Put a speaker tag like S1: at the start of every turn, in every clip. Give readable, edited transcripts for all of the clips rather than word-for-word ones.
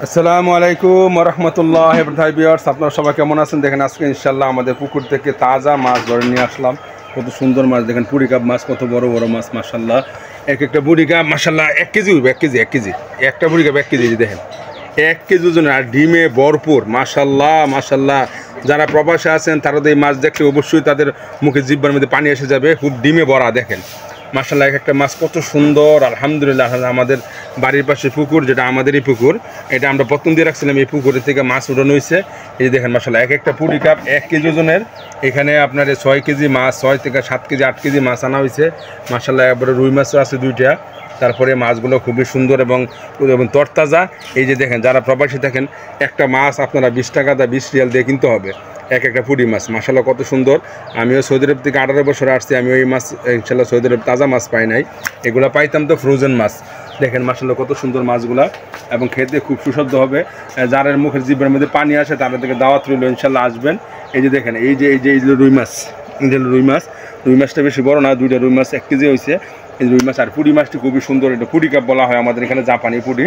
S1: আসসালামু আলাইকুম ওয়া রাহমাতুল্লাহি ওয়া বারাকাতুহু। আপনারা সবাই কেমন আছেন? দেখেন আজকে ইনশাআল্লাহ আমাদের পুকুর থেকে তাজা মাছ ধরে নিয়ে আসলাম। কত সুন্দর মাছ দেখেন, পুরি কাপ মাছ, কত বড় বড় মাছ মাশাআল্লাহ। একটা বুড়ি কাপ মাশাআল্লাহ 1 কেজি হইবে, 1 কেজি 1 কেজি একটা বুড়ি কাপ 1 কেজি দেখেন, 1 কেজি ওজন আর ডিমে ভরপুর মাশাআল্লাহ মাশাআল্লাহ। যারা প্রবাসে আছেন তারা এই মাছ দেখলে অবশ্যই তাদের মুখে জিহ্বার মধ্যে পানি এসে যাবে, খুব ডিমে ভরা দেখেন মাশাআল্লাহ। একটা মাছ কত সুন্দর আলহামদুলিল্লাহ। আমাদের বাড়ির পাশে পুকুর, যেটা আমাদেরই পুকুর, এটা আমরা প্রথম দিয়ে রাখছিলাম। এই পুকুরের থেকে মাছ উঠানো হয়েছে। এই যে দেখেন মাশাআল্লাহ, একটা পুরি কাপ 1 কেজি ওজনের। এখানে আপনার 6 কেজি মাছ, 6 থেকে 7 কেজি 8 কেজি মাছ আনা হয়েছে মাশাআল্লাহ। এবারে রুই মাছও আছে 2টা। তারপরে মাছগুলো খুবই সুন্দর এবং তরতাজা। এই যে দেখেন, যারা প্রবাসী থাকেন একটা মাছ আপনারা 20 টাকা দা 20 রিয়াল দিয়ে কিনতে হবে একটা পুরি মাছ মাশাআল্লাহ, কত সুন্দর। আমিও সৌদি আরব থেকে 18 বছর আসছি, আমি ওই মাছ ইনশাআল্লাহ সৌদি আরব তাজা মাছ পাই নাই, এগুলো পাইতাম তো ফ্রোজেন মাছ। দেখেন মাশাআল্লাহ কত সুন্দর মাছগুলা, এবং খেতে খুব সুস্বাদু হবে। যারা মুখের জিভের মধ্যে পানি আসে তাদের থেকে দাওয়াত রইল, ইনশাআল্লাহ আসবেন। এই যে দেখেন, এই যে রুই মাছ, রুই মাছটা বেশি বড় না, 2টা রুই মাছ 1 কেজি হয়েছে। এই রুই মাছ আর পুরি মাছটি খুবই সুন্দর, এটা পুরি কাপ বলা হয় আমাদের এখানে, জাপানি পুরি।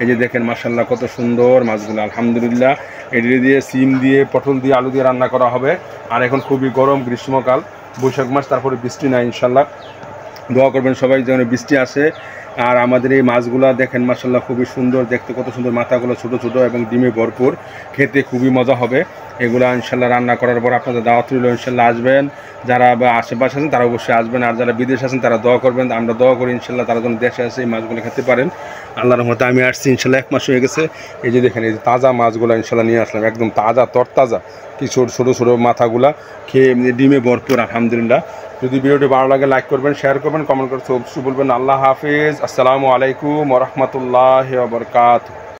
S1: এই যে দেখেন মাশাআল্লাহ কত সুন্দর মাছগুলো আলহামদুলিল্লাহ। এটি দিয়ে সিম দিয়ে, পটল দিয়ে, আলু দিয়ে রান্না করা হবে। আর এখন খুবই গরম, গ্রীষ্মকাল, বৈশাখ মাস, তারপরে বৃষ্টি নাই ইনশাআল্লাহ। দোয়া করবেন সবাই যেন বৃষ্টি আসে। আর আমাদের এই মাছগুলো দেখেন মাশাআল্লাহ খুবই সুন্দর দেখতে, কত সুন্দর, মাথাগুলো ছোটো ছোটো এবং ডিমে ভরপুর, খেতে খুবই মজা হবে। এগুলো ইনশাআল্লাহ রান্না করার পর আপনাদের দাওয়াত রইল, ইনশাআল্লাহ আসবেন। যারা আশেপাশে আছেন তারা অবশ্যই আসবেন, আর যারা বিদেশে আছেন তারা দোয়া করবেন। আমরা দোয়া করি ইনশাআল্লাহ তারা যেন দেশে আসে এই মাছগুলো খেতে পারেন। আল্লাহর রহমতে আমি আসছি ইনশাআল্লাহ 1 মাস হয়ে গেছে। এই যে দেখেন, এই যে তাজা মাছগুলো ইনশাআল্লাহ নিয়ে আসলাম, একদম তাজা তরতাজা, কি ছোটো ছোটো মাথাগুলা, খেয়ে ডিমে ভরপুর আলহামদুলিল্লাহ। যদি ভিডিওটি ভালো লাগে লাইক করবেন, শেয়ার করবেন, কমেন্ট করতে অবশ্যই বলবেন। আল্লাহ হাফিজ, আসসালামু আলাইকুম ওয়া রাহমাতুল্লাহি ওয়া বারাকাতুহু।